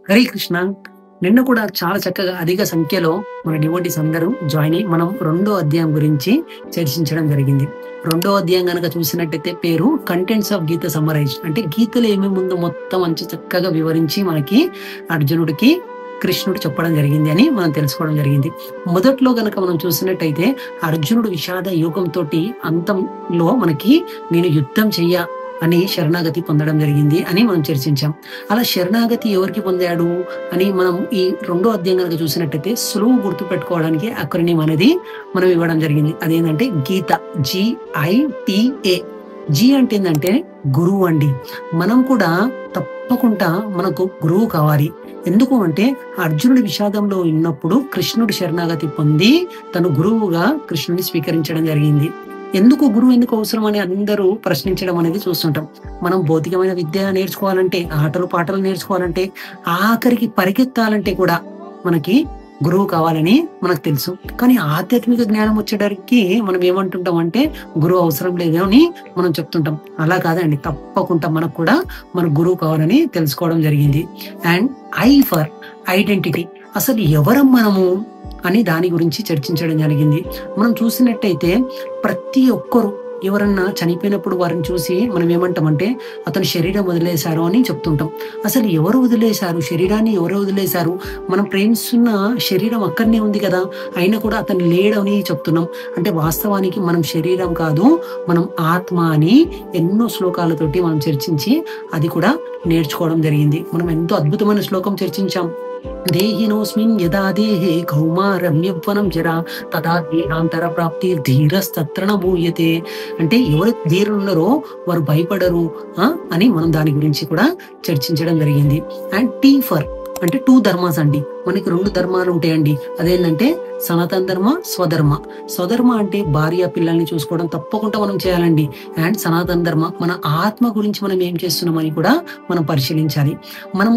హరే కృష్ణ. నిన్న కూడా చాలా చక్కగా అధిక సంఖ్యలో మన డివోటీస్ అందరూ జాయిన్ అయ్యి మనం రెండో అధ్యాయం గురించి చర్చించడం జరిగింది. రెండో అధ్యాయం గనక చూసినట్టయితే పేరు కంటెంట్స్ ఆఫ్ గీత సమ్మరైజ్, అంటే గీతలో ఏమేమి ఉందో మొత్తం మంచి చక్కగా వివరించి మనకి అర్జునుడికి కృష్ణుడు చెప్పడం జరిగింది అని మనం తెలుసుకోవడం జరిగింది. మొదట్లో గనక మనం చూసినట్టయితే అర్జునుడు విషాద యోగంతో అంతంలో మనకి నేను యుద్ధం చెయ్య అని శరణాగతి పొందడం జరిగింది అని మనం చర్చించాం. అలా శరణాగతి ఎవరికి పొందాడు అని మనం ఈ రెండో అధ్యాయం కనుక చూసినట్టయితే సులువు గుర్తు పెట్టుకోవడానికి అక్రోనిం అనేది మనం ఇవ్వడం జరిగింది. అదేంటంటే గీత, GITA. జీ అంటే ఏంటంటే గురువు అండి. మనం కూడా తప్పకుండా మనకు గురువు కావాలి. ఎందుకు అంటే అర్జునుడి విషాదంలో ఉన్నప్పుడు కృష్ణుడి శరణాగతి పొంది తను గురువుగా కృష్ణుడిని స్వీకరించడం జరిగింది. ఎందుకు గురువు ఎందుకు అవసరం అని అందరూ ప్రశ్నించడం అనేది చూస్తుంటాం. మనం భౌతికమైన విద్య నేర్చుకోవాలంటే, ఆటలు పాటలు నేర్చుకోవాలంటే, ఆఖరికి పరిగెత్తాలంటే కూడా మనకి గురువు కావాలని మనకు తెలుసు. కానీ ఆధ్యాత్మిక జ్ఞానం వచ్చేటరికి మనం ఏమంటుంటాం అంటే గురువు అవసరం లేదు అని మనం చెప్తుంటాం. అలా కాదండి, తప్పకుండా మనకు కూడా మన గురువు కావాలని తెలుసుకోవడం జరిగింది. అండ్ ఐ ఫర్ ఐడెంటిటీ, అసలు ఎవరం మనము అని దాని గురించి చర్చించడం జరిగింది. మనం చూసినట్టయితే ప్రతి ఒక్కరు ఎవరన్నా చనిపోయినప్పుడు వారిని చూసి మనం ఏమంటామంటే అతను శరీరం వదిలేశారు అని చెప్తుంటాం. అసలు ఎవరు వదిలేశారు శరీరాన్ని? ఎవరు వదిలేశారు? మనం ప్రేమిస్తున్న శరీరం అక్కడనే ఉంది కదా, అయినా కూడా అతను లేడని చెప్తున్నాం. అంటే వాస్తవానికి మనం శరీరం కాదు, మనం ఆత్మ అని ఎన్నో శ్లోకాలతోటి మనం చర్చించి అది కూడా నేర్చుకోవడం జరిగింది. మనం ఎంతో అద్భుతమైన శ్లోకం చర్చించాం. దేహినోస్మిన్ యదా దేహే కౌమారం యవ్వనం జరా తదా దేహాంతర ప్రాప్తి ధీరస్తత్ర న భూయతే. అంటే ఎవరు ధీరులు ఉన్నారో వారు భయపడరు అని మనం దాని గురించి కూడా చర్చించడం జరిగింది. అండ్ టీ ఫర్ అంటే 2 ధర్మాస్ అండి. మనకి 2 ధర్మాలు ఉంటాయండి. అదేంటంటే సనాతన ధర్మ, స్వధర్మ. స్వధర్మ అంటే భార్య పిల్లల్ని చూసుకోవడం తప్పకుండా మనం చేయాలండి. అండ్ సనాతన ధర్మ మన ఆత్మ గురించి మనం ఏం చేస్తున్నామని కూడా మనం పరిశీలించాలి. మనం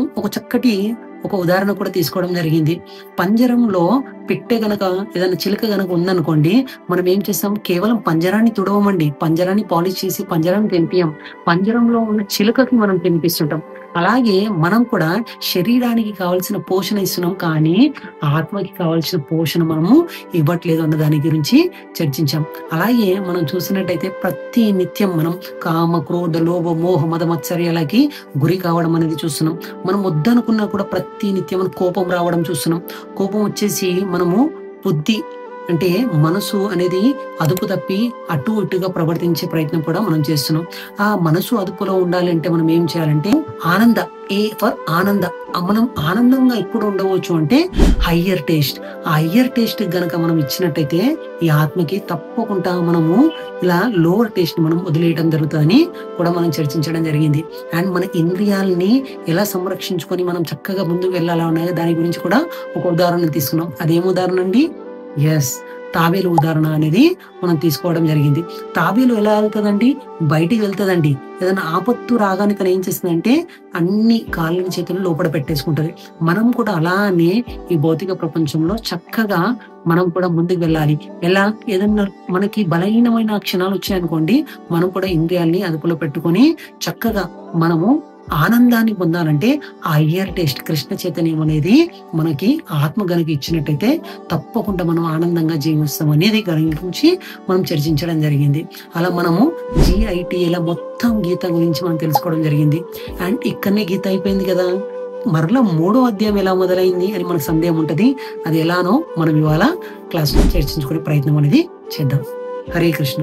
ఒక ఉదాహరణ కూడా తీసుకోవడం జరిగింది. పంజరంలో పెట్టె గనక ఏదైనా చిలుక గనక ఉందనుకోండి, మనం ఏం చేస్తాం? కేవలం పంజరాన్ని తుడవమండి, పంజరాన్ని పాలిష్ చేసి పంజరాన్ని తెంపియం, పంజరంలో ఉన్న చిలుకకి మనం తినిపిస్తుంటాం. అలాగే మనం కూడా శరీరానికి కావాల్సిన పోషణ ఇస్తున్నాం, కానీ ఆత్మకి కావాల్సిన పోషణ మనము ఇవ్వట్లేదు అన్న దాని గురించి చర్చించాం. అలాగే మనం చూసినట్టయితే ప్రతి నిత్యం మనం కామ, క్రోధ, లోభ, మోహ, మద, మత్సర్యాలకి గురి కావడం అనేది చూస్తున్నాం. మనం వద్దనుకున్నా కూడా ప్రతి నిత్యం కోపం రావడం చూస్తున్నాం. కోపం వచ్చేసి మనము బుద్ధి అంటే మనసు అనేది అదుపు తప్పి అటు ఇటుగా ప్రవర్తించే ప్రయత్నం కూడా మనం చేస్తున్నాం. ఆ మనసు అదుపులో ఉండాలంటే మనం ఏం చేయాలంటే ఆనంద, ఏ ఫర్ ఆనంద. మనం ఆనందంగా ఎప్పుడు ఉండవచ్చు అంటే హయ్యర్ టేస్ట్. ఆ హయ్యర్ టేస్ట్ గనక మనం ఇచ్చినట్టయితే ఈ ఆత్మకి తప్పకుండా మనము ఇలా లోవర్ టేస్ట్ మనం వదిలేయడం జరుగుతుందని కూడా మనం చర్చించడం జరిగింది. అండ్ మన ఇంద్రియాలని ఎలా సంరక్షించుకొని మనం చక్కగా ముందుకు వెళ్ళాలా ఉన్నాయో దాని గురించి కూడా ఒక ఉదాహరణ తీసుకున్నాం. అదేం ఉదాహరణ అండి? ఎస్, తాబేలు ఉదాహరణ అనేది మనం తీసుకోవడం జరిగింది. తాబేలు ఎలా వెళ్తుందండి? బయటికి వెళ్తుందండి. ఏదైనా ఆపత్తు రాగానే తను ఏం చేస్తుందంటే అన్ని కాళ్ళని చేతులు లోపల పెట్టేసుకుంటది. మనం కూడా అలానే ఈ భౌతిక ప్రపంచంలో చక్కగా మనం కూడా ముందుకు వెళ్ళాలి. ఎలా? ఏదన్నా మనకి బలహీనమైన క్షణాలు వచ్చాయనుకోండి, మనం కూడా ఇంద్రియాల్ని అదుపులో పెట్టుకొని చక్కగా మనము ఆనందాన్ని పొందాలంటే ఆ హయ్యర్ టేస్ట్ కృష్ణ చైతన్యం అనేది మనకి ఆత్మ గనక ఇచ్చినట్టయితే తప్పకుండా మనం ఆనందంగా జీవిస్తాం అనేది గురించి మనం చర్చించడం జరిగింది. అలా మనము GITA మొత్తం గీత గురించి మనం తెలుసుకోవడం జరిగింది. అండ్ ఇక్కడనే గీత అయిపోయింది కదా, మరలా 3వ అధ్యాయం ఎలా మొదలైంది అని మనకు సందేహం ఉంటది. అది ఎలానో మనం ఇవాళ క్లాస్లో చర్చించుకునే ప్రయత్నం అనేది చేద్దాం. హరే కృష్ణ.